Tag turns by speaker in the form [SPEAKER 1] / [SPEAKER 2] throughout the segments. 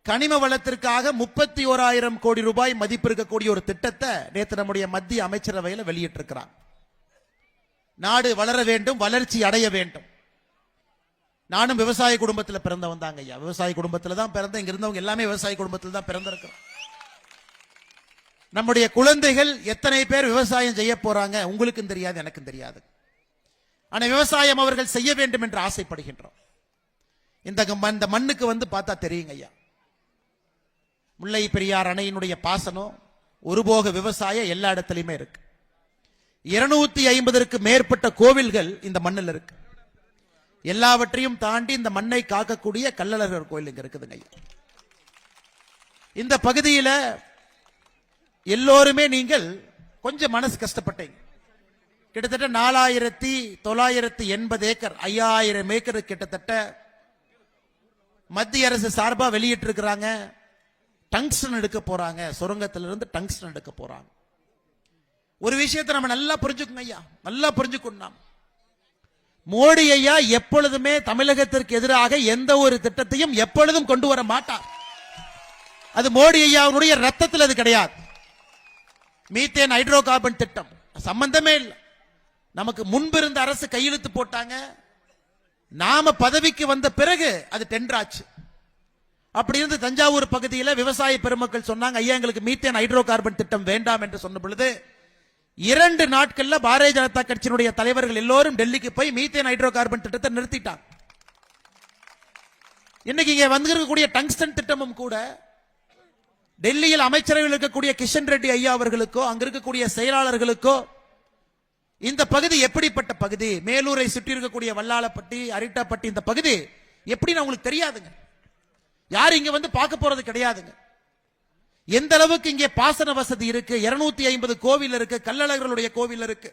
[SPEAKER 1] கனிம வளத்திற்காக 31,000 கோடி ரூபாய் மதிப்பு இருக்கக்கூடிய ஒரு திட்டத்தை நேற்று நம்முடைய மத்திய அமைச்சரவையில் வெளியிட்டிருக்கிறார். நாடு வளர வேண்டும், வளர்ச்சி அடைய வேண்டும். நானும் விவசாய குடும்பத்தில் பிறந்தவன் தாங்க ஐயா. விவசாய குடும்பத்தில் தான் பிறந்த, இங்க இருந்தவங்க எல்லாமே விவசாய குடும்பத்தில் தான் பிறந்திருக்கிறோம். நம்முடைய குழந்தைகள் எத்தனை பேர் விவசாயம் செய்ய போறாங்க உங்களுக்கும் தெரியாது, எனக்கும் தெரியாது. ஆனா விவசாயம் அவர்கள் செய்ய வேண்டும் என்று ஆசைப்படுகின்றோம். இந்த மண்ணுக்கு வந்து பார்த்தா தெரியுங்க ஐயா. முல்லை பெரியார் அணையினுடைய பாசனம், ஒருபோக விவசாயம் எல்லா இடத்துலயுமே இருக்கு. 250ற்கு மேற்பட்ட கோவில்கள் இந்த மண்ணில் இருக்கு. எல்லாவற்றையும் தாண்டி இந்த மண்ணை காக்கக்கூடிய கள்ளழகர் கோயில் இங்க இருக்குதுங்க ஐயா. இந்த பகுதியில எல்லோருமே நீங்கள் கொஞ்சம் மனசு கஷ்டப்பட்டீங்க. கிட்டத்தட்ட 4,980 ஏக்கர், 5,000 ஏக்கர் கிட்டத்தட்ட மத்திய அரசு சார்பா வெளியிட்டு இருக்கிறாங்க. டங்ஸ்டன் எடுக்க போறாங்க, சுரங்கத்திலிருந்து டங்ஸ்டன் எடுக்க போறாங்க. ஒரு விஷயத்தை நம்ம நல்லா புரிஞ்சுக்கணும் ஐயா, நல்லா புரிஞ்சுக்கணும். மோடி ஐயா எப்பொழுதுமே தமிழகத்திற்கு எதிராக எந்த ஒரு திட்டத்தையும் எப்பொழுதும் கொண்டு வர மாட்டார். அது மோடி ஐயாவுடைய ரத்தத்தில் அது கிடையாது. மீத்தேன் ஹைட்ரோ கார்பன் திட்டம் சம்பந்தமே இல்லை. நமக்கு முன்பு இருந்த அரசு கையெழுத்து போட்டாங்க, நாம பதவிக்கு வந்த பிறகு அது டெண்டர் ஆச்சு. அப்படி இருந்து தஞ்சாவூர் பகுதியில் விவசாய பெருமக்கள் சொன்னாங்க, ஐயா எங்களுக்கு மீத்தேன் ஹைட்ரோ கார்பன் திட்டம் வேண்டாம் என்று சொன்ன பொழுது 2 நாட்கள்ல பாரதிய ஜனதா கட்சியினுடைய தலைவர்கள் எல்லோரும் டெல்லிக்கு போய் மீத்தேன் ஹைட்ரோ கார்பன் திட்டத்தை நிறுத்திட்டாங்க. இன்னைக்கு இங்க வந்திருக்கக்கூடிய டங்ஸ்டன் திட்டமும் கூட டெல்லியில் அமைச்சரவையில் இருக்கக்கூடிய கிஷன் ரெட்டி ஐயா அவர்களுக்கோ அங்க இருக்கக்கூடிய செயலாளர்களுக்கோ இந்த பகுதி எப்படிப்பட்ட பகுதி, மேலூரை சுற்றி இருக்கக்கூடிய வல்லாளப்பட்டி, அரிட்டாப்பட்டி, இந்த பகுதி எப்படின்னு உங்களுக்கு தெரியாதுங்க. யாரும் இங்க வந்து பார்க்க போறது கிடையாதுங்க. எந்த அளவுக்கு இங்கே பாசன வசதி இருக்கு, 250 கோவில் இருக்கு, கள்ளழகர்களுடைய கோவில் இருக்கு,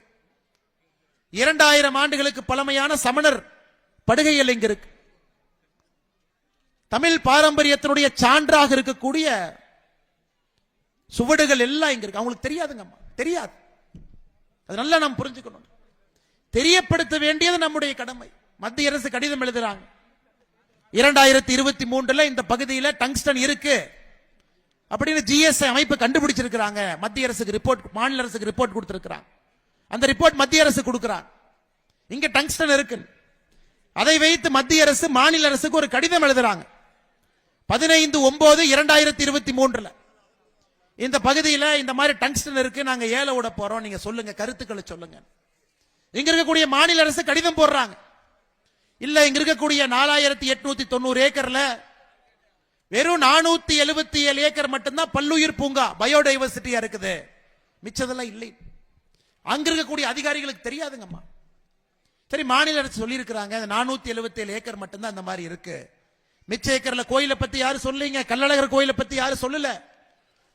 [SPEAKER 1] 2000 ஆண்டுகளுக்கு பழமையான சமணர் படுகைகள் இங்க இருக்கு. தமிழ் பாரம்பரியத்தினுடைய சான்றாக இருக்கக்கூடிய சுவடுகள் எல்லாம் இங்க இருக்கு. அவங்களுக்கு தெரியாதுங்க, தெரியாது. அது நல்லா நாம் புரிஞ்சுக்கணும். தெரியப்படுத்த வேண்டியது நம்முடைய கடமை. மத்திய அரசு கடிதம் எழுதுறாங்க, 2023 இந்த பகுதியில் டங்ஸ்டன் இருக்கு அப்படின்னு ஜிஎஸ்ஐ அமைப்பு கண்டுபிடிச்சிருக்கிறாங்க. மத்திய அரசுக்கு ரிப்போர்ட், மாநில அரசுக்கு ரிப்போர்ட் கொடுத்திருக்கிறாங்க. அந்த ரிப்போர்ட் மத்திய அரசு கொடுக்கிறாங்க, இங்க டங்ஸ்டன் இருக்கு. அதை வைத்து மத்திய அரசு மாநில அரசுக்கு ஒரு கடிதம் எழுதுறாங்க. 15/9/2023 இந்த பகுதியில் இந்த மாதிரி டங்ஸ்டன் இருக்கு, நாங்க ஏல விட போறோம், நீங்க சொல்லுங்க, கருத்துக்களை சொல்லுங்க. இங்க இருக்கக்கூடிய மாநில அரசு கடிதம் போடுறாங்க, இல்ல இங்க இருக்கக்கூடிய 4,890 ஏக்கர்ல வெறும் 477 ஏக்கர் மட்டும்தான் பல்லுயிர் பூங்கா, பயோடைவர்சிட்டியா இருக்குது, மிச்சதெல்லாம் இல்லை. அங்க இருக்கக்கூடிய அதிகாரிகளுக்கு தெரியாதுங்கம்மா. சரி, மாநில அரசு சொல்லி இருக்கிறாங்க 477 ஏக்கர் மட்டும்தான் அந்த மாதிரி இருக்கு. மிச்ச ஏக்கர்ல கோயிலை பத்தி யாரும் சொல்லீங்க, கள்ளழகர் கோயிலை பத்தி யாரும் சொல்லல,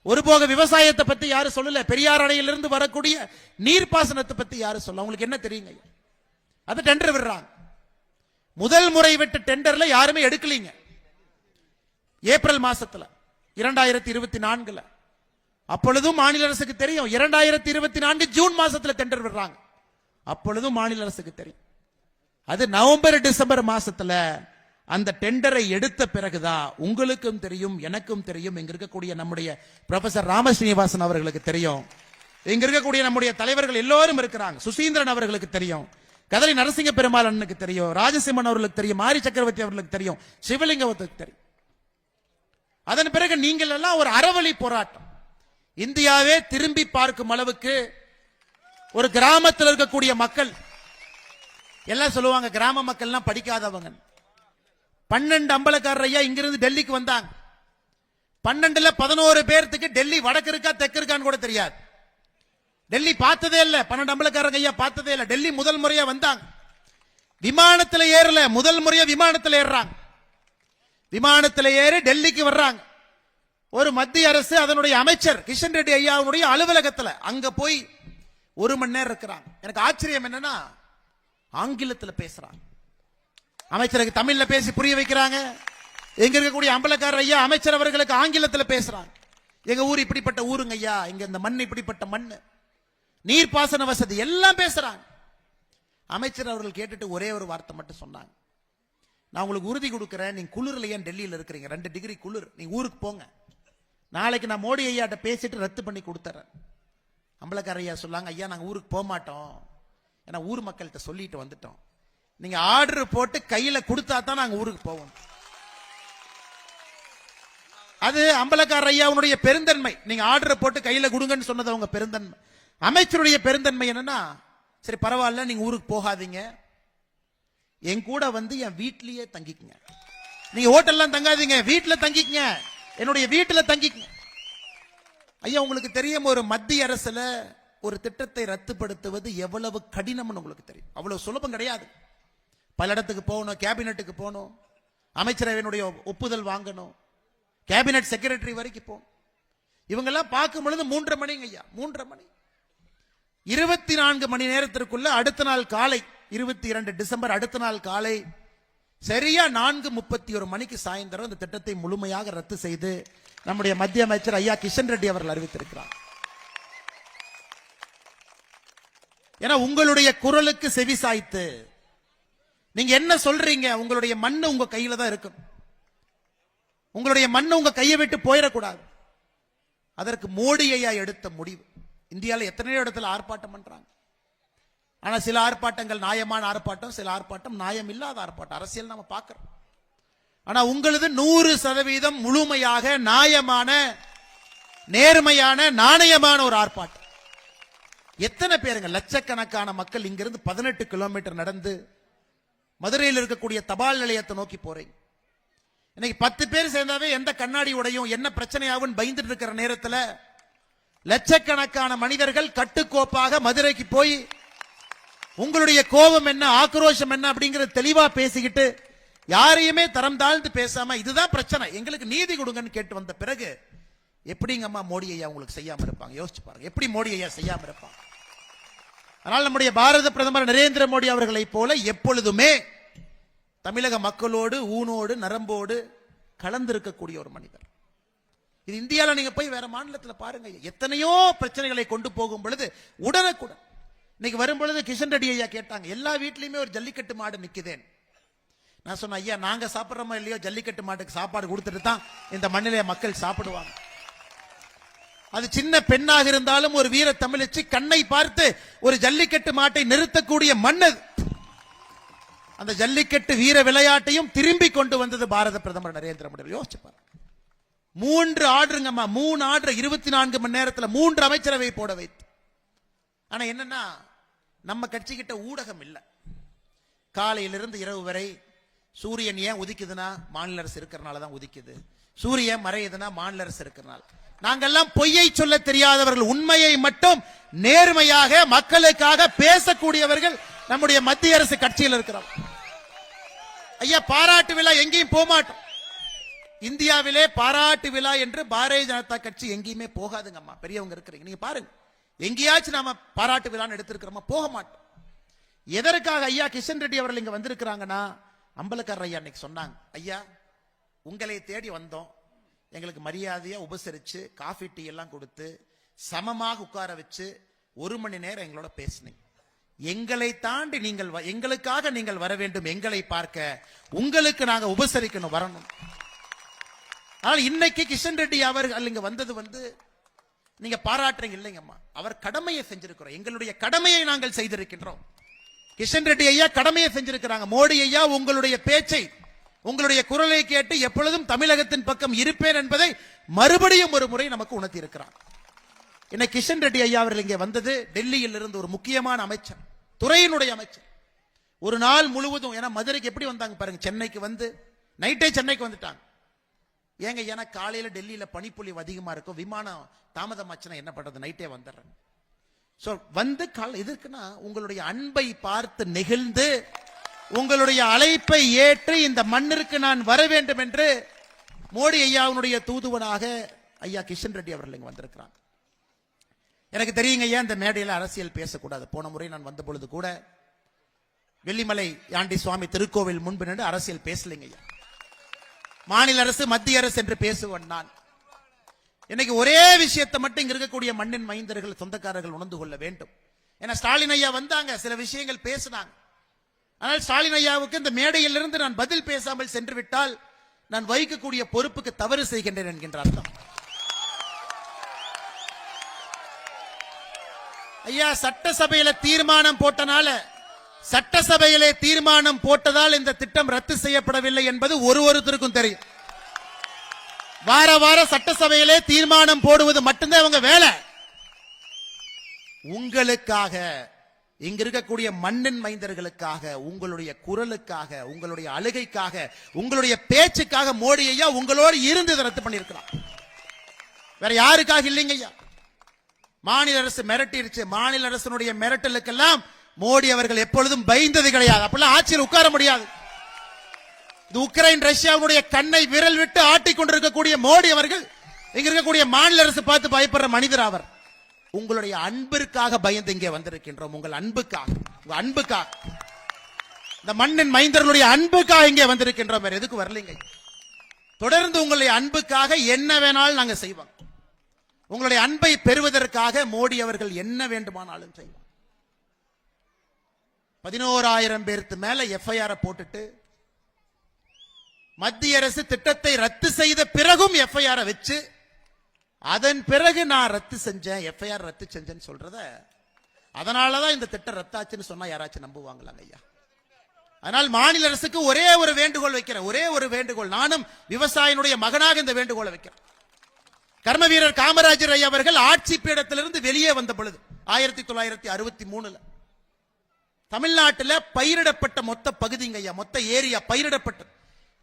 [SPEAKER 1] ஒருபோக விவசாயத்தை பத்தி யாரும் சொல்லல, பெரியார் அணையிலிருந்து வரக்கூடிய நீர்ப்பாசனத்தை பத்தி யாரும் சொல்ல. உங்களுக்கு என்ன தெரியுங்க? அது டெண்டர் விடுறாங்க. முதல் முறை விட்டு டெண்டர்ல யாருமே எடுக்கலீங்க. ஏப்ரல் மாசத்துல 2024 அப்பொழுதும் மாநில அரசுக்கு தெரியும். 2024 ஜூன் மாசத்துல டெண்டர் விடுறாங்க, அப்பொழுதும் மாநில அரசுக்கு தெரியும். அது நவம்பர் டிசம்பர் மாசத்துல அந்த டெண்டரை எடுத்த பிறகுதான் உங்களுக்கும் தெரியும், எனக்கும் தெரியும், இங்க இருக்கக்கூடிய நம்முடைய ப்ரொஃபசர் ராமஸ்ரீனிவாசன் அவர்களுக்கு தெரியும், இங்க இருக்கக்கூடிய நம்முடைய தலைவர்கள் எல்லோரும் இருக்கிறாங்க, சுசீந்திரன் அவர்களுக்கு தெரியும், கதலி நரசிங்க பெருமாள் அண்ணனுக்கு தெரியும், ராஜசிம்மன் அவர்களுக்கு தெரியும், மாரி சக்கரவர்த்தி அவர்களுக்கு தெரியும், சிவலிங்கத்துக்கு தெரியும். அதன் பிறகு நீங்கள் எல்லாம் ஒரு அறவழி போராட்டம், இந்தியாவே திரும்பி பார்க்கும் அளவுக்கு ஒரு கிராமத்தில் இருக்கக்கூடிய மக்கள் எல்லாம் சொல்லுவாங்க, கிராம மக்கள்லாம் படிக்காதவங்க. 12 அம்பலக்காரர் ஐயா இங்கிருந்து டெல்லிக்கு வந்தாங்க. 12ல 11 பேர்த்துக்கு டெல்லி வடக்கு இருக்கா தெற்கு இருக்கான்னு கூட தெரியாது. டெல்லி பார்த்ததே இல்ல, 12 அம்பலக்காரர் ஐயா பார்த்ததே இல்ல. டெல்லி முதல் முறையா வந்தாங்க, விமானத்தில் ஏறல, முதல் முறையா விமானத்தில் ஏறாங்க. விமானத்தில் ஏறி டெல்லிக்கு வர்றாங்க. ஒரு மத்திய அரசு அதனுடைய அமைச்சர் கிஷன் ரெட்டி ஐயாவுடைய அலுவலகத்தில் அங்க போய் 1 மணி நேரம் இருக்கிறாங்க. எனக்கு ஆச்சரியம் என்னன்னா, ஆங்கிலத்தில் பேசுறாங்க. அமைச்சருக்கு தமிழ்ல பேசி புரிய வைக்கிறாங்க. எங்க இருக்கக்கூடிய அம்பலக்காரர் ஐயா அமைச்சர் அவர்களுக்கு ஆங்கிலத்தில் பேசுறாங்க. எங்க ஊர் இப்படிப்பட்ட ஊருங்க ஐயா, இங்க இந்த மண் இப்படிப்பட்ட மண், நீர்ப்பாசன வசதி எல்லாம் பேசுறாங்க. அமைச்சர் அவர்கள் கேட்டுட்டு ஒரே ஒரு வார்த்தை மட்டும் சொன்னாங்க, நான் உங்களுக்கு உறுதி கொடுக்கிறேன், நீங்க குளிர்ல ஏன் டெல்லியில் இருக்கிறீங்க, 2 டிகிரி குளிர், நீங்க ஊருக்கு போங்க. நாளைக்கு நான் மோடி ஐயாட்ட பேசிட்டு ரத்து பண்ணி கொடுத்துறேன். அம்பலக்கார ஐயா சொல்லாங்க, ஐயா நாங்க ஊருக்கு போக மாட்டோம், ஏன்னா ஊர் மக்கள்கிட்ட சொல்லிட்டு வந்துட்டோம், நீங்க ஆர்டர் போட்டு கையில கொடுத்தா தான் நாங்க ஊருக்கு போவோம். அது அம்பலக்கார ஐயாவுடைய பெருந்தன்மை. நீங்க ஆர்டர் போட்டு கையில கொடுங்கன்னு சொன்னது அவங்க பெருந்தன்மை. அமைச்சருடைய பெருந்தன்மை என்னன்னா, சரி பரவாயில்ல நீங்க ஊருக்கு போகாதீங்க, என் கூட வந்து என் வீட்லயே தங்கிக்குங்க, நீங்க ஹோட்டல்லாம் தங்காதீங்க, வீட்டுல தங்கிக்குங்க, என்னுடைய வீட்டுல தங்கிக்குங்க. ஐயா உங்களுக்கு தெரியும், ஒரு மத்திய அரசுல ஒரு திட்டத்தை ரத்துப்படுத்துவது எவ்வளவு கடினம்னு உங்களுக்கு தெரியும். அவ்வளவு சுலபம் கிடையாது. பல இடத்துக்கு போகணும், கேபினெட்டுக்கு போகணும், அமைச்சரவையினுடைய ஒப்புதல் வாங்கணும், கேபினெட் செக்ரட்டரி வரைக்கும் போகணும். இவங்கெல்லாம் பார்க்கும் பொழுது 3:30 மணிங்க ஐயா, 3:30 மணி, 24 மணி நேரத்திற்குள்ள அடுத்த நாள் காலை 22 டிசம்பர் அடுத்த நாள் காலை சரியா 4:31 மணிக்கு சாயந்தரம் இந்த திட்டத்தை முழுமையாக ரத்து செய்து நம்முடைய மத்திய அமைச்சர் ஐயா கிஷன் ரெட்டி அவர்கள் அறிவித்திருக்கிறார். ஏன்னா உங்களுடைய குரலுக்கு செவி சாய்த்து நீங்க என்ன சொல்றீங்க, உங்களுடைய மண்ணு உங்க கையில தான் இருக்கும், உங்களுடைய மண்ணு உங்க கையை விட்டு போயிடக்கூடாது. அதற்கு மோடி ஐயா எடுத்த முடிவு. இந்தியாவில் எத்தனையோ இடத்துல ஆர்ப்பாட்டம் பண்றாங்க, ஆனா சில ஆர்ப்பாட்டங்கள் நியாயமான ஆர்ப்பாட்டம், சில ஆர்ப்பாட்டம் நியாயம் இல்லாத ஆர்ப்பாட்டம், அரசியல் நம்ம பார்க்கிறோம். ஆனா உங்களது 100% முழுமையாக நியாயமான, நேர்மையான, நாணயமான ஒரு ஆர்ப்பாட்டம். எத்தனை பேருங்க, லட்சக்கணக்கான மக்கள் இங்கிருந்து 18 கிலோமீட்டர் நடந்து மதுரையில் இருக்கக்கூடிய தபால் நிலையத்தை நோக்கி போறீங்க. இன்னைக்கு 10 பேர் சேர்ந்தாவே எந்த கண்ணாடி உடையும் என்ன பிரச்சனையாகும் பயந்துட்டு இருக்கிற நேரத்தில் லட்சக்கணக்கான மனிதர்கள் கட்டுக்கோப்பாக மதுரைக்கு போய் உங்களுடைய கோபம் என்ன, ஆக்ரோஷம் என்ன அப்படிங்கறது தெளிவா பேசிக்கிட்டு யாரையுமே தரம் தாழ்ந்து பேசாம இதுதான் பிரச்சனை, எங்களுக்கு நீதி கொடுங்கன்னு கேட்டு வந்த பிறகு எப்படிங்கம்மா மோடி ஐயா உங்களுக்கு செய்யாம இருப்பாங்க? யோசிச்சு பாருங்க, எப்படி மோடி ஐயா செய்யாம இருப்பாங்க? அதனால் நம்முடைய பாரத பிரதமர் நரேந்திர மோடி அவர்களை போல எப்பொழுதுமே தமிழக மக்களோடு ஊனோடு நரம்போடு கலந்திருக்கக்கூடிய ஒரு மனிதர். இது இந்தியாவில் நீங்க போய் வேற மாநிலத்தில் பாருங்க, எத்தனையோ பிரச்சனைகளை கொண்டு போகும் பொழுது உடனுக்குடன். இன்னைக்கு வரும் பொழுது கிஷன் ரெட்டி ஐயா கேட்டாங்க, எல்லா வீட்லயுமே ஒரு ஜல்லிக்கட்டு மாடு நிக்குதேன். நான் சொன்னேன், ஐயா நாங்க சாப்பிட்றோமோ இல்லையோ ஜல்லிக்கட்டு மாட்டுக்கு சாப்பாடு கொடுத்துட்டு தான் இந்த மண்ணிலே மக்கள் சாப்பிடுவாங்க. அது சின்ன பெண்ணாக இருந்தாலும் ஒரு வீர தமிழச்சி கண்ணை பார்த்து ஒரு ஜல்லிக்கட்டு மாட்டை நிறுத்தக்கூடிய மன்னது. அந்த ஜல்லிக்கட்டு வீர விளையாட்டையும் திரும்பி கொண்டு வந்தது பாரத பிரதமர் நரேந்திர மோடி. யோசிச்சு பாருங்க, 3 ஆர்டருங்கம்மா, 3 ஆர்டர் 24 மணி நேரத்தில் 3 அமைச்சரவை போட வைத்து. ஆனா என்னன்னா நம்ம கட்சி கிட்ட ஊடகம் இல்லை. காலையிலிருந்து இரவு வரை சூரியன் ஏன் உதிக்குதுன்னா மாநில அரசு இருக்கிறனால தான் உதிக்குது, சூரியன் மறையுதுன்னா மாநில அரசு இருக்கிறனால. நாங்கெல்லாம் பொய்யை சொல்ல தெரியாதவர்கள், உண்மையை மட்டும் நேர்மையாக மக்களுக்காக பேசக்கூடியவர்கள் நம்முடைய மத்திய அரசு கட்சியில் இருக்கிறோம். ஐயா பாராட்டு விழா எங்கேயும் போக மாட்டோம். இந்தியாவிலே பாராட்டு விழா என்று பாரதிய ஜனதா கட்சி எங்கேயுமே போகாதுங்கம்மா. பெரியவங்க இருக்கிறீங்க, நீங்க பாருங்க, எங்கேயாச்சும் நாம பாராட்டு விழான்னு எடுத்திருக்கிறோமா? போக மாட்டோம். எதற்காக ஐயா கிஷன் ரெட்டி அவர்கள் இங்க வந்திருக்கிறாங்கன்னா, அம்பலக்காரர் ஐயா இன்னைக்கு சொன்னாங்க, ஐயா உங்களை தேடி வந்தோம், எங்களுக்கு மரியாதையா உபசரிச்சு காஃபி டீ எல்லாம் கொடுத்து சமமாக உட்கார வச்சு 1 மணி நேரம் எங்களோட பேசினீங்க. எங்களை தாண்டி நீங்கள் எங்களுக்காக நீங்கள் வர வேண்டும், எங்களை பார்க்க உங்களுக்கு நாங்க உபசரிக்கணும், வரணும். ஆனால் இன்னைக்கு கிஷன் ரெட்டி அவர்கள் இங்க வந்தது நீங்க பாராட்டுறீங்க இல்லைங்கம்மா, அவர் கடமையை செஞ்சிருக்கிறோம், எங்களுடைய கடமையை நாங்கள் செய்திருக்கின்றோம். கிஷன் ரெட்டி ஐயா கடமையை செஞ்சிருக்கிறாங்க. மோடி ஐயா உங்களுடைய பேச்சை, உங்களுடைய குரலை கேட்டு எப்பொழுதும் தமிழகத்தின் பக்கம் இருப்பேன் என்பதை மறுபடியும் ஒரு முறை நமக்கு உணர்த்தி இருக்கிறார். இன்னைக்கு கிஷன் ரெட்டி ஐயா அவர்கள் இங்கே வந்தது டெல்லியில் இருந்து ஒரு முக்கியமான அமைச்சர், துறையினுடைய அமைச்சர். ஒரு நாள் முழுவதும், ஏன்னா மதுரைக்கு எப்படி வந்தாங்க பாருங்க, சென்னைக்கு வந்து நைட்டே சென்னைக்கு வந்துட்டாங்க. ஏங்க ஏன்னா காலையில டெல்லியில பனிப்பொழிவு அதிகமா இருக்கும், விமானம் தாமதமாச்சுன்னா என்ன பண்றது, நைட்டே வந்துடுறேன். சோ வந்து எதுக்குன்னா உங்களுடைய அன்பை பார்த்து நெகிழ்ந்து உங்களுடைய அழைப்பை ஏற்று இந்த மண்ணிற்கு நான் வர வேண்டும் என்று மோடி ஐயாவுடைய தூதுவனாக ஐயா கிஷன் ரெட்டி அவர்கள் இங்க வந்திருக்கிறாங்க. எனக்கு தெரியுங்க ஐயா, இந்த மேடையில் அரசியல் பேசக்கூடாது. போன முறை நான் வந்த பொழுது கூட வெள்ளிமலை ஆண்டி சுவாமி திருக்கோவில் முன்பு நின்று அரசியல் பேசலைங்க ஐயா. மாநில அரசு மத்திய அரசு என்று பேசுவன் நான். இன்னைக்கு ஒரே விஷயத்தை மட்டும் இங்க இருக்கக்கூடிய மண்ணின் மைந்தர்கள் சொந்தக்காரர்கள் உணர்ந்து கொள்ள வேண்டும். ஏன்னா ஸ்டாலின் ஐயா வந்தாங்க, சில விஷயங்கள் பேசினாங்க. ஆனால் ஸ்டாலின் ஐயாவுக்கு இந்த மேடையிலிருந்து நான் பதில் பேசாமல் சென்று விட்டால் நான் வகிக்கக்கூடிய பொறுப்புக்கு தவறு செய்கின்றேன் என்கின்ற அர்த்தம். ஐயா, சட்டசபையில தீர்மானம் போட்டனால, சட்டசபையிலே தீர்மானம் போட்டதால் இந்த திட்டம் ரத்து செய்யப்படவில்லை என்பது ஒருத்தருக்கும் தெரியும். வார வாரம் சட்டசபையிலே தீர்மானம் போடுவது மட்டும்தான் அவங்க வேலை. உங்களுக்காக, இங்க இருக்கக்கூடிய மண்ணின் மைந்தர்களுக்காக, உங்களுடைய குரலுக்காக, உங்களுடைய அழுகைக்காக, உங்களுடைய பேச்சுக்காக மோடி ஐயா உங்களோடு இருந்து ரத்து பண்ணியிருக்கிறார். வேற யாருக்காக இல்லைங்க ஐயா. மாநில அரசு மிரட்டிருச்சு. மாநில அரசனுடைய மிரட்டலுக்கெல்லாம் மோடி அவர்கள் எப்பொழுதும் பயந்தது கிடையாது. அப்படிலாம் ஆட்சியில் உட்கார முடியாது. இது உக்ரைன் ரஷ்யாவுடைய கண்ணை விரல் விட்டு ஆட்டிக் கொண்டிருக்கக்கூடிய மோடி அவர்கள் இங்க இருக்கக்கூடிய மாநில அரசு பார்த்து பயப்படுற மனிதர் அவர். உங்களுடைய அன்பிற்காக பயந்து இங்கே வந்திருக்கின்றோம். உங்கள் அன்புக்காக, உங்க அன்புக்காக, இந்த மண்ணின் மைந்தர்களுடைய அன்புக்காக இங்கே வந்திருக்கின்றோம். வேற எதுக்கு வரலீங்க. தொடர்ந்து உங்களுடைய அன்புக்காக என்ன வேணாலும் நாங்க செய்வோம். உங்களுடைய அன்பை பெறுவதற்காக மோடி அவர்கள் என்ன வேண்டுமானாலும் செய்வார். 11,000 பேருக்கு மேல எஃப்ஐஆர் போட்டுட்டு மத்திய அரசு திட்டத்தை ரத்து செய்த பிறகும் எஃப்ஐஆர் வச்சு, அதன் பிறகு நான் ரத்து செஞ்சேன், எஃப்ஐஆர் ரத்து செஞ்சேன்னு சொல்றத, அதனாலதான் இந்த திட்டம் ரத்தாச்சுன்னு சொன்னா யாராச்சும் நம்புவாங்களாங்க ஐயா. அதனால் மாநில அரசுக்கு ஒரே ஒரு வேண்டுகோள் வைக்கிறேன். ஒரே ஒரு வேண்டுகோள். நானும் விவசாயினுடைய மகனாக இந்த வேண்டுகோளை வைக்கிறேன். கர்ம வீரர் காமராஜர் ஐயா அவர்கள் ஆட்சி பீடத்திலிருந்து வெளியே வந்த பொழுது 1963 தமிழ்நாட்டில் பயிரிடப்பட்ட மொத்த பகுதிங்க ஐயா, மொத்த ஏரியா பயிரிடப்பட்டது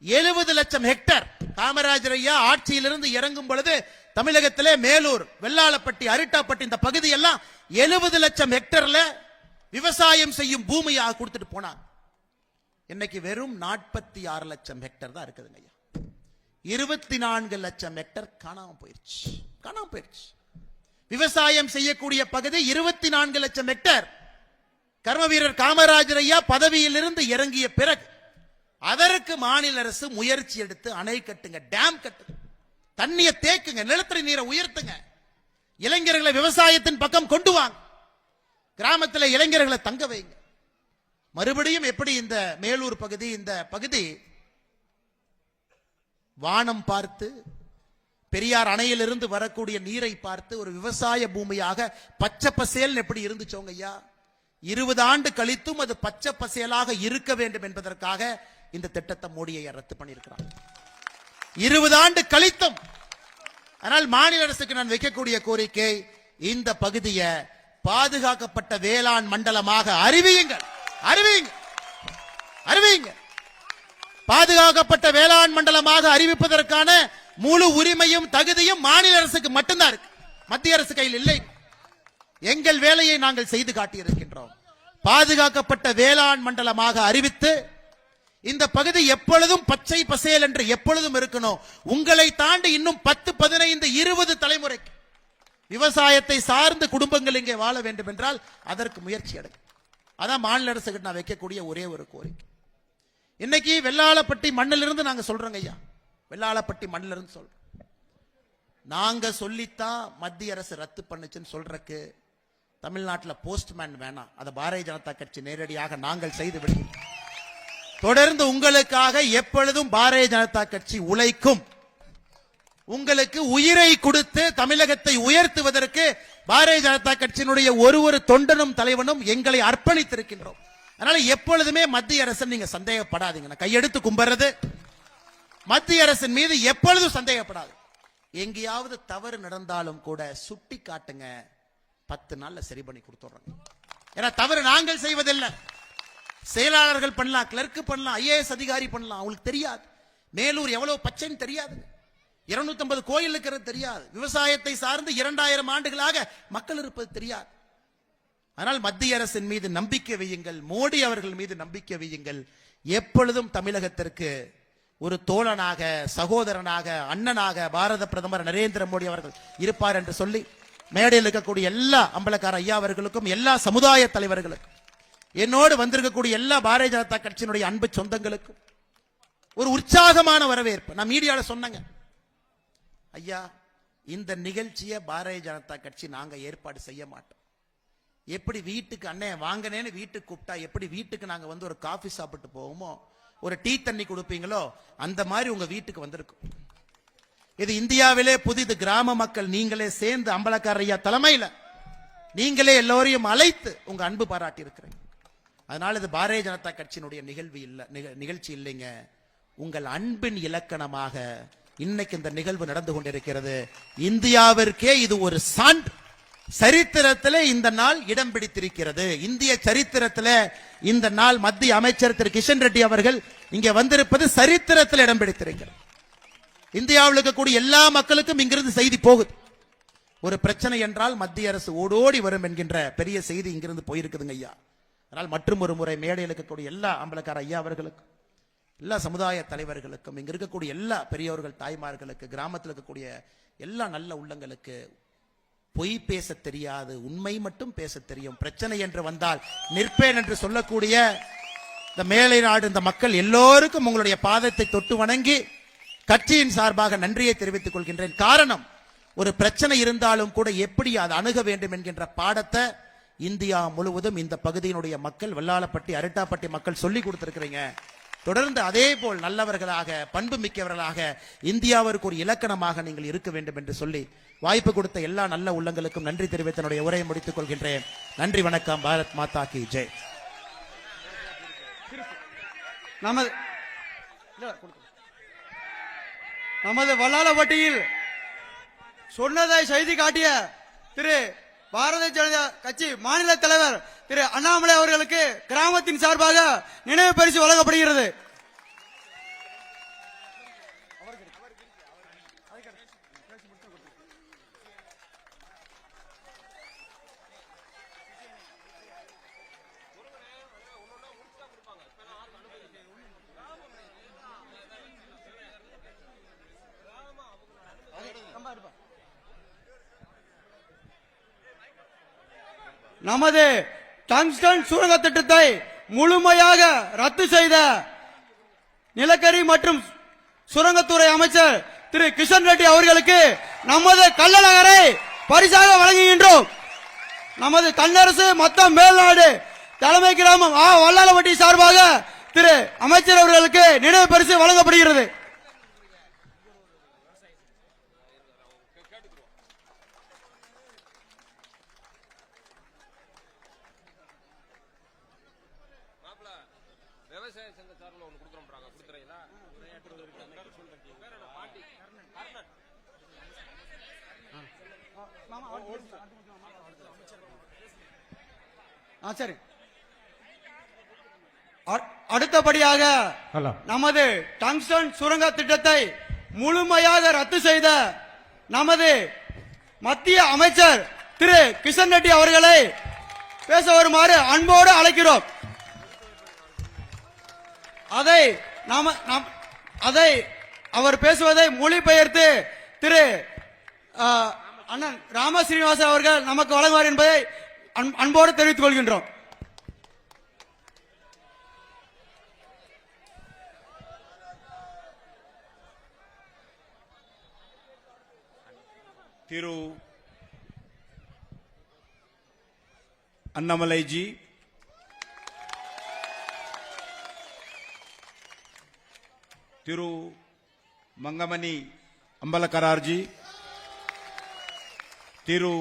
[SPEAKER 1] 70 லட்சம் ஹெக்டேர். காமராஜர் ஐயா ஆட்சியிலிருந்து இறங்கும் பொழுது தமிழகத்திலே மேலூர், வெள்ளாளப்பட்டி, அரிட்டாப்பட்டி இந்த பகுதி எல்லாம் 70 லட்சம் ஹெக்டேர்ல விவசாயம் செய்யும் பூமியாக கொடுத்துட்டு போனாங்க. இன்னைக்கு வெறும் 46 லட்சம் ஹெக்டேர் தான் இருக்குதுங்க ஐயா. 24 லட்சம் ஹெக்டேர் காணாம போயிருச்சு. விவசாயம் செய்யக்கூடிய பகுதி 24 லட்சம் ஹெக்டேர். கர்ம வீரர் காமராஜர் ஐயா பதவியில் இருந்து இறங்கிய பிறகு அதற்கு மாநில அரசு முயற்சி எடுத்து அணை கட்டுங்க, டேம் கட்டுங்க, தண்ணியை தேக்குங்க, நிலத்தடி நீரை உயர்த்துங்க, இளைஞர்களை விவசாயத்தின் பக்கம் கொண்டு வாங்க, கிராமத்தில் இளைஞர்களை தங்க வைங்க. மறுபடியும் எப்படி இந்த மேலூர் பகுதி, இந்த பகுதி வானம் பார்த்து, பெரியார் அணையிலிருந்து வரக்கூடிய நீரை பார்த்து ஒரு விவசாய பூமியாக பச்சை பசேல் எப்படி இருந்துச்சோங்க ஐயா. 20 ஆண்டு கழித்தும் அது பச்சை பசேலாக இருக்க வேண்டும் என்பதற்காக இந்த திட்டத்தை மோடியை ரத்து பண்ணியிருக்கிறார். 20 ஆண்டு கழித்தும். ஆனால் மாநில அரசுக்கு நான் வைக்கக்கூடிய கோரிக்கை, இந்த பகுதியை பாதுகாக்கப்பட்ட வேளாண் மண்டலமாக அறிவியுங்கள். பாதுகாக்கப்பட்ட வேளாண் மண்டலமாக அறிவிப்பதற்கான முழு உரிமையும் தகுதியும் மாநில அரசுக்கு மட்டும்தான் இருக்கு, மத்திய அரசு கையில் இல்லை. எங்கள் வேலையை நாங்கள் செய்து காட்டியிருக்கின்றோம். பாதுகாக்கப்பட்ட வேளாண் மண்டலமாக அறிவித்து இந்த பகுதி எப்பொழுதும் பச்சை பசேல் என்று எப்பொழுதும் இருக்கணும். உங்களை தாண்டி இன்னும் 10, 15, 20 தலைமுறைக்கு விவசாயத்தை சார்ந்த குடும்பங்கள் இங்கே வாழ வேண்டும் என்றால் அதற்கு முயற்சி எடுக்கும். அதான் மாநில அரசுக்கு நான் வைக்கக்கூடிய ஒரே ஒரு கோரிக்கை. இன்னைக்கு வெள்ளாளப்பட்டி மண்ணிலிருந்து நாங்க சொல்றோங்க ஐயா, வெள்ளாளப்பட்டி மண்ணிலிருந்து சொல்றோம். நாங்க சொல்லித்தான் மத்திய அரசு ரத்து பண்ணுச்சுன்னு சொல்றதுக்கு தமிழ்நாட்டில் போஸ்ட்மேன் வேணாம். அதை பாரதிய ஜனதா கட்சி நேரடியாக நாங்கள் செய்து விடுகிறோம். தொடர்ந்து உங்களுக்காக எப்பொழுதும் பாரதிய ஜனதா கட்சி உழைக்கும். உங்களுக்கு உயிரை கொடுத்து தமிழகத்தை உயர்த்துவதற்கு பாரதிய ஜனதா கட்சியினுடைய ஒரு தொண்டனும் தலைவனும் எங்களை அர்ப்பணித்திருக்கின்றோம். அதனால எப்பொழுதுமே மத்திய அரசு நீங்க சந்தேகப்படாதீங்க. நான் கையெடுத்து கும்பிடுறது, மத்திய அரசின் மீது எப்பொழுதும் சந்தேகப்படாது. எங்கேயாவது தவறு நடந்தாலும் கூட சுட்டி காட்டுங்க, 10 நாள்ல சரி பண்ணி கொடுத்துடுறாங்க. ஏன்னா தவறு நாங்கள் செய்வதில்லை. செயலாளர்கள் பண்ணலாம், கிளர்க் பண்ணலாம், ஐஏஎஸ் அதிகாரி பண்ணலாம், அவங்களுக்கு தெரியாது மேலூர் எவ்வளவு பச்சைன்னு தெரியாது, 250 கோயில் இருக்கிறது தெரியாது, விவசாயத்தை சார்ந்து 2000 ஆண்டுகளாக மக்கள் இருப்பது தெரியாது. ஆனால் மத்திய அரசின் மீது நம்பிக்கை வையுங்கள், மோடி அவர்கள் மீது நம்பிக்கை வையுங்கள். எப்பொழுதும் தமிழகத்திற்கு ஒரு தோழனாக, சகோதரனாக, அண்ணனாக பாரத பிரதமர் நரேந்திர மோடி அவர்கள் இருப்பார் என்று சொல்லி மேடையில் இருக்கக்கூடிய எல்லா அம்பலக்கார ஐயா அவர்களுக்கும், எல்லா சமுதாய தலைவர்களுக்கும், என்னோடு வந்திருக்கக்கூடிய எல்லா பாரதிய ஜனதா கட்சியினுடைய அன்பு சொந்தங்களுக்கும் ஒரு உற்சாகமான வரவேற்பு. நான் மீடியாவில் சொன்னேங்க ஐயா, இந்த நிகழ்ச்சியை பாரதிய ஜனதா கட்சி நாங்க ஏற்பாடு செய்ய மாட்டோம். எப்படி வீட்டுக்கு அண்ணன் வாங்கினேன்னு வீட்டுக்கு கூப்பிட்டா எப்படி வீட்டுக்கு நாங்க வந்து ஒரு காஃபி சாப்பிட்டு போவோமோ, ஒரு டீ தண்ணி கொடுப்பீங்களோ, அந்த மாதிரி உங்க வீட்டுக்கு வந்திருக்கும். இது இந்தியாவிலே புதிது. கிராம மக்கள் நீங்களே சேர்ந்து அம்பலக்காரர் ஐயா தலைமையில நீங்களே எல்லோரையும் அழைத்து உங்க அன்பு பாராட்டி இருக்கிறீங்க. அதனால இது பாரதிய ஜனதா கட்சியினுடைய நிகழ்ச்சி இல்லைங்க. உங்கள் அன்பின் இலக்கணமாக இன்னைக்கு இந்த நிகழ்வு நடந்து கொண்டிருக்கிறது. இந்தியாவிற்கே இது ஒரு சான்று. சரித்திரத்திலே இந்த நாள் இடம் பிடித்திருக்கிறது. இந்திய சரித்திரத்திலே இந்த நாள் மத்திய அமைச்சர் திரு கிஷன் ரெட்டி அவர்கள் இங்கே வந்திருப்பது சரித்திரத்தில் இடம் பிடித்திருக்கிறது. இந்தியாவில் இருக்கக்கூடிய எல்லா மக்களுக்கும் இங்கிருந்து செய்தி போகுது. ஒரு பிரச்சனை என்றால் மத்திய அரசு ஓடோடி வரும் என்கின்ற பெரிய செய்தி இங்கிருந்து போயிருக்குதுங்க ஐயா. அதனால் மற்றும் ஒரு முறை மேடையில் இருக்கக்கூடிய எல்லா அம்பலக்கார ஐயா அவர்களுக்கும், எல்லா சமுதாய தலைவர்களுக்கும், இங்க இருக்கக்கூடிய எல்லா பெரியவர்கள் தாய்மார்களுக்கு, கிராமத்தில் இருக்கக்கூடிய எல்லா நல்ல உள்ளங்களுக்கு, பொய் பேச தெரியாது, உண்மை மட்டும் பேச தெரியும், பிரச்சனை என்று வந்தால் நிற்பேன் என்று சொல்லக்கூடிய இந்த மேலை நாடு இந்த மக்கள் எல்லோருக்கும் உங்களுடைய பாதத்தை தொட்டு வணங்கி கட்சியின் சார்பாக நன்றியை தெரிவித்துக் கொள்கின்றேன். காரணம், ஒரு பிரச்சனை இருந்தாலும் கூட எப்படி அதை அணுக வேண்டும் என்கின்ற பாடத்தை இந்தியா முழுவதும் இந்த பகுதியினுடைய மக்கள், வெள்ளாளப்பட்டி அரிட்டாப்பட்டி மக்கள் சொல்லி கொடுத்திருக்கிறீங்க. தொடர்ந்து அதே போல் நல்லவர்களாக, பண்பு மிக்கவர்களாக, இந்தியாவிற்கு ஒரு இலக்கணமாக நீங்கள் இருக்க வேண்டும் என்று சொல்லி வாய்ப்பு கொடுத்த எல்லா நல்ல உள்ளங்களுக்கும் நன்றி தெரிவித்து என்னுடைய உரையை முடித்துக் கொள்கின்றேன். நன்றி, வணக்கம். பாரத் மாதா கி ஜெய்.
[SPEAKER 2] நமது வல்லாளப்பட்டியில் சொன்னதை செய்தி காட்டிய திரு பாரதிய ஜனதா கட்சி மாநில தலைவர் திரு அண்ணாமலை அவர்களுக்கு கிராமத்தின் சார்பாக நினைவு பரிசு வழங்கப்படுகிறது. நமது டங்ஸ்டன் சுரங்க திட்டத்தை முழுமையாக ரத்து செய்த நிலக்கரி மற்றும் சுரங்கத்துறை அமைச்சர் திரு கிஷன் ரெட்டி அவர்களுக்கு நமது கள்ளநகரை பரிசாக வழங்குகின்றோம். நமது தன்னரசு மொத்த மேல்நாடு தலைமை கிராமம் வல்லாளப்பட்டி சார்பாக திரு அமைச்சர் அவர்களுக்கு நினைவு பரிசு வழங்கப்படுகிறது.
[SPEAKER 3] விவசாய சங்க சார்பில் ஒன்று கொடுக்குறோம்ன்றாங்க, கொடுத்துறீங்களா?
[SPEAKER 2] சரி, அடுத்தபடியாக நமது டங்ஸ்டன் சுரங்க திட்டத்தை முழுமையாக ரத்து செய்த நமது மத்திய அமைச்சர் திரு கிஷன் ரெட்டி அவர்களை பேச வருமாறு அன்போடு அழைக்கிறோம். அதை அவர் பேசுவதை மொழிபெயர்த்து திரு அண்ணன் ராம ஸ்ரீனிவாசன் அவர்கள் நமக்கு வழங்குவார் என்பதை அன்போடு தெரிவித்துக் கொள்கின்றோம்.
[SPEAKER 4] திரு அண்ணாமலைஜி, திரு மங்கமணி அம்பலக்கரார்ஜி, திரு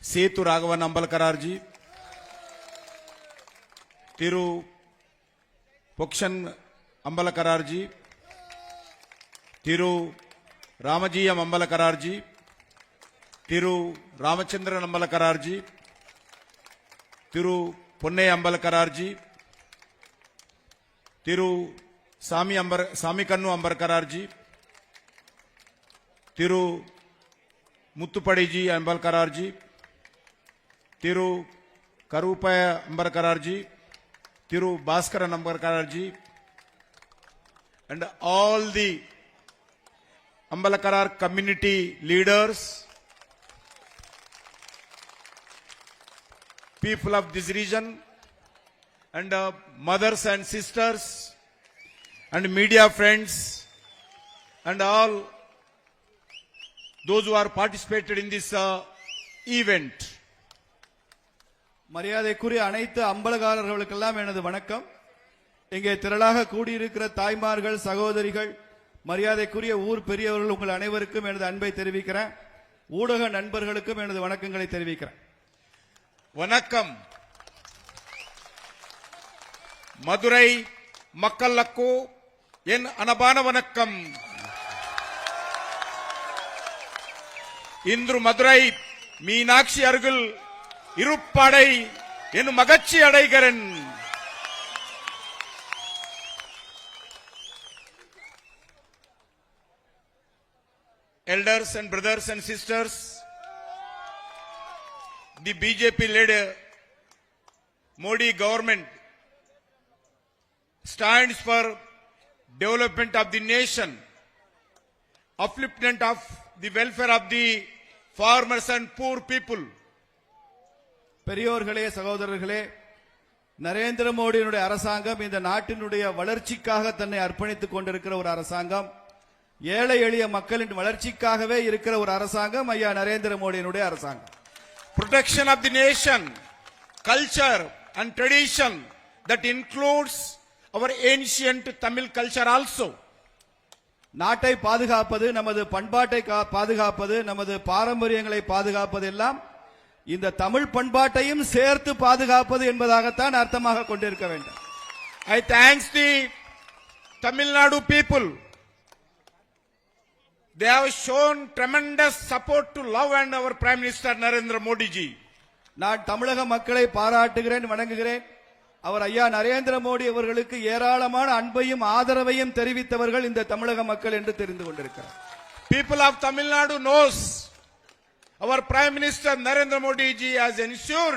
[SPEAKER 4] சேத்து ராகவன் அம்பலக்கரார்ஜி, திரு பொக்ஷன் அம்பலக்கரார்ஜி, திரு ராமஜியம் அம்பலக்கரார்ஜி, திரு ராமச்சந்திரன் அம்பலக்கரார்ஜி, திரு பொன்னை அம்பலக்கரார்ஜி, திரு சாமி கண்ணு அம்பர்கரார்ஜி, திரு முத்துப்படிஜி அம்பல்கரார்ஜி, திரு கருப்பய அம்பர்கரார்ஜி, திரு Bhaskaran அம்பர்கரார்ஜி, and all the Ambalakarar community leaders, people of this region, and mothers and sisters, and media friends, and all those who are participated in this event.
[SPEAKER 5] மரியாதைக்குரிய அனைத்து அம்பலகாரர்களுக்கெல்லாம் எனது வணக்கம். இங்கே திரளாக கூடியிருக்கிற தாய்மார்கள், சகோதரிகள், மரியாதைக்குரிய ஊர் பெரியவர்கள், உங்கள் அனைவருக்கும் எனது அன்பை தெரிவிக்கிறேன். ஊடக நண்பர்களுக்கும் எனது வணக்கங்களை தெரிவிக்கிறேன்.
[SPEAKER 4] வணக்கம். மதுரை மக்களுக்கு என் அன்பான வணக்கம். இன்று மதுரை மீனாட்சி அருகில் இருப்படை என் மகிழ்ச்சி அடைகிறேன். Elders and brothers and sisters, the BJP-led Modi government stands for development of the nation, upliftment of the welfare of the farmers and poor people.
[SPEAKER 5] பெரியோர்களே, சகோதரர்களே, நரேந்திர மோடியினுடைய அரசாங்கம் இந்த நாட்டினுடைய வளர்ச்சிக்காக தன்னை அர்ப்பணித்துக் கொண்டிருக்கிற ஒரு அரசாங்கம். ஏழை எளிய மக்களின் வளர்ச்சிக்காகவே இருக்கிற ஒரு அரசாங்கம் ஐயா நரேந்திர மோடியினுடைய அரசாங்கம்.
[SPEAKER 4] Protection of the nation, culture and tradition that includes our ancient Tamil culture also.
[SPEAKER 5] நாட்டை பாதுகாப்பது, நமது பண்பாட்டை பாதுகாப்பது, நமது பாரம்பரியங்களை பாதுகாப்பது எல்லாம் இந்த தமிழ் பண்பாட்டையும் சேர்த்து பாதுகாப்பது என்பதாகத்தான் அர்த்தமாக கொண்டிருக்க வேண்டும்.
[SPEAKER 4] I thanks the Tamil Nadu people. They have shown tremendous support to love and our Prime Minister Narendra Modi ji.
[SPEAKER 5] நான் தமிழக மக்களை பாராட்டுகிறேன், வணங்குகிறேன். அவர் ஐயா நரேந்திர மோடி அவர்களுக்கு ஏராளமான அன்பையும் ஆதரவையும் தெரிவித்தவர்கள் இந்த தமிழக மக்கள் என்று தெரிந்து கொண்டிருக்கிறார்.
[SPEAKER 4] People of Tamil Nadu knows our Prime Minister Narendra Modi ji has ensured